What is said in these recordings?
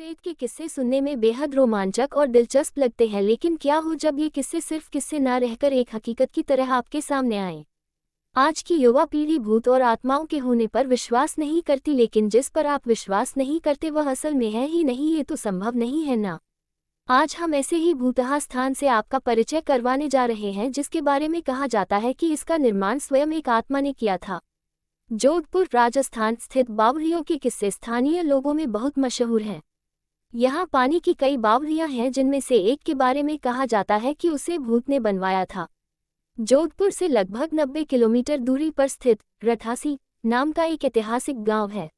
प्रेत के किस्से सुनने में बेहद रोमांचक और दिलचस्प लगते हैं, लेकिन क्या हो जब ये किस्से सिर्फ किस्से ना रहकर एक हकीकत की तरह आपके सामने आए। आज की युवा पीढ़ी भूत और आत्माओं के होने पर विश्वास नहीं करती, लेकिन जिस पर आप विश्वास नहीं करते वह असल में है ही नहीं, ये तो संभव नहीं है ना। आज हम ऐसे ही भूतहा स्थान से आपका परिचय करवाने जा रहे हैं जिसके बारे में कहा जाता है कि इसका निर्माण स्वयं एक आत्मा ने किया था। जोधपुर राजस्थान स्थित बावड़ियों के किस्से स्थानीय लोगों में बहुत मशहूर हैं। यहाँ पानी की कई बावड़ियाँ हैं जिनमें से एक के बारे में कहा जाता है कि उसे भूत ने बनवाया था। जोधपुर से लगभग 90 किलोमीटर दूरी पर स्थित रठासी नाम का एक ऐतिहासिक गांव है।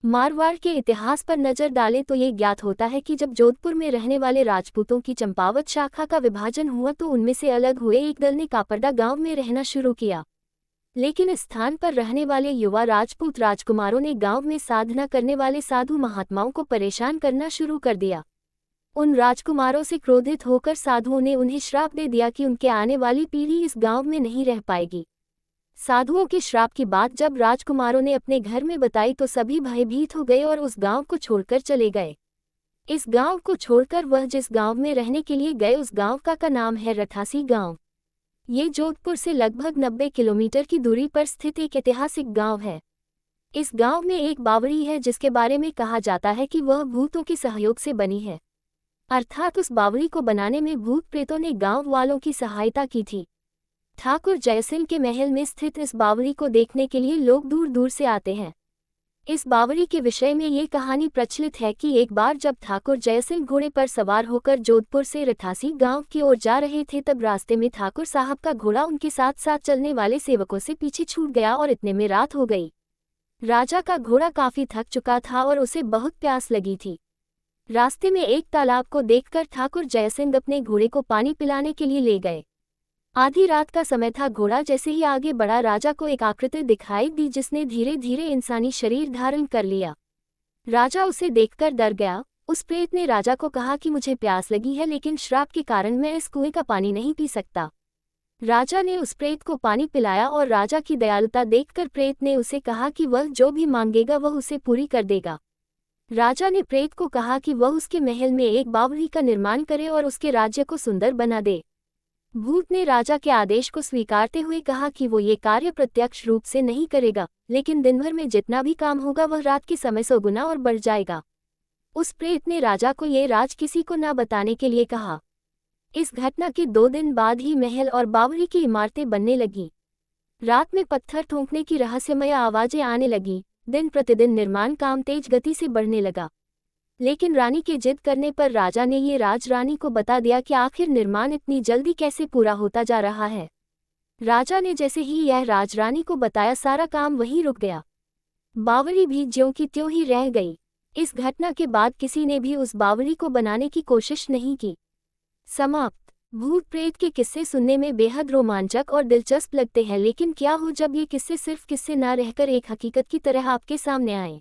मारवाड़ के इतिहास पर नजर डालें तो ये ज्ञात होता है कि जब जोधपुर में रहने वाले राजपूतों की चंपावत शाखा का विभाजन हुआ तो उनमें से अलग हुए एक दल ने कापरदा गांव में रहना शुरू किया। लेकिन इस स्थान पर रहने वाले युवा राजपूत राजकुमारों ने गांव में साधना करने वाले साधु महात्माओं को परेशान करना शुरू कर दिया। उन राजकुमारों से क्रोधित होकर साधुओं ने उन्हें श्राप दे दिया कि उनके आने वाली पीढ़ी इस गांव में नहीं रह पाएगी। साधुओं के श्राप की बात जब राजकुमारों ने अपने घर में बताई तो सभी भयभीत हो गए और उस गांव को छोड़कर चले गए। इस गांव को छोड़कर वह जिस गांव में रहने के लिए गए उस गांव का नाम है रठासी गांव। ये जोधपुर से लगभग 90 किलोमीटर की दूरी पर स्थित एक ऐतिहासिक गांव है। इस गांव में एक बावड़ी है जिसके बारे में कहा जाता है कि वह भूतों के सहयोग से बनी है, अर्थात उस बावड़ी को बनाने में भूत प्रेतों ने गांव वालों की सहायता की थी। ठाकुर जयसिंह के महल में स्थित इस बावड़ी को देखने के लिए लोग दूर दूर से आते हैं। इस बावड़ी के विषय में ये कहानी प्रचलित है कि एक बार जब ठाकुर जयसिंह घोड़े पर सवार होकर जोधपुर से रठासी गांव की ओर जा रहे थे तब रास्ते में ठाकुर साहब का घोड़ा उनके साथ साथ चलने वाले सेवकों से पीछे छूट गया और इतने में रात हो गई। राजा का घोड़ा काफी थक चुका था और उसे बहुत प्यास लगी थी। रास्ते में एक तालाब को देखकर ठाकुर जयसिंह अपने घोड़े को पानी पिलाने के लिए ले गए। आधी रात का समय था। घोड़ा जैसे ही आगे बढ़ा राजा को एक आकृति दिखाई दी जिसने धीरे धीरे इंसानी शरीर धारण कर लिया। राजा उसे देखकर डर गया। उस प्रेत ने राजा को कहा कि मुझे प्यास लगी है लेकिन श्राप के कारण मैं इस कुएं का पानी नहीं पी सकता। राजा ने उस प्रेत को पानी पिलाया और राजा की दयालुता देखकर प्रेत ने उसे कहा कि वह जो भी मांगेगा वह उसे पूरी कर देगा। राजा ने प्रेत को कहा कि वह उसके महल में एक बावड़ी का निर्माण करे और उसके राज्य को सुंदर बना दे। भूत ने राजा के आदेश को स्वीकारते हुए कहा कि वो ये कार्य प्रत्यक्ष रूप से नहीं करेगा, लेकिन दिन भर में जितना भी काम होगा वह रात के समय 100 गुना और बढ़ जाएगा। उस प्रेत ने राजा को ये राज किसी को न बताने के लिए कहा। इस घटना के 2 दिन बाद ही महल और बावड़ी की इमारतें बनने लगीं। रात में पत्थर ठोंकने की रहस्यमय आवाजें आने लगीं। दिन प्रतिदिन निर्माण काम तेज गति से बढ़ने लगा, लेकिन रानी के जिद करने पर राजा ने ये राज रानी को बता दिया कि आखिर निर्माण इतनी जल्दी कैसे पूरा होता जा रहा है। राजा ने जैसे ही यह राज रानी को बताया सारा काम वहीं रुक गया। बावड़ी भी ज्यों की त्यों ही रह गई। इस घटना के बाद किसी ने भी उस बावड़ी को बनाने की कोशिश नहीं की। समाप्त। भूत प्रेत के किस्से सुनने में बेहद रोमांचक और दिलचस्प लगते हैं, लेकिन क्या हो जब ये किस्से सिर्फ किस्से न रहकर एक हकीकत की तरह आपके सामने आए।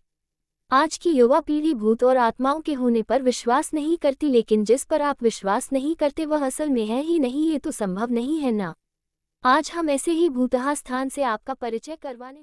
आज की युवा पीढ़ी भूत और आत्माओं के होने पर विश्वास नहीं करती, लेकिन जिस पर आप विश्वास नहीं करते वह असल में है ही नहीं, ये तो संभव नहीं है ना। आज हम ऐसे ही भूतहा स्थान से आपका परिचय करवाने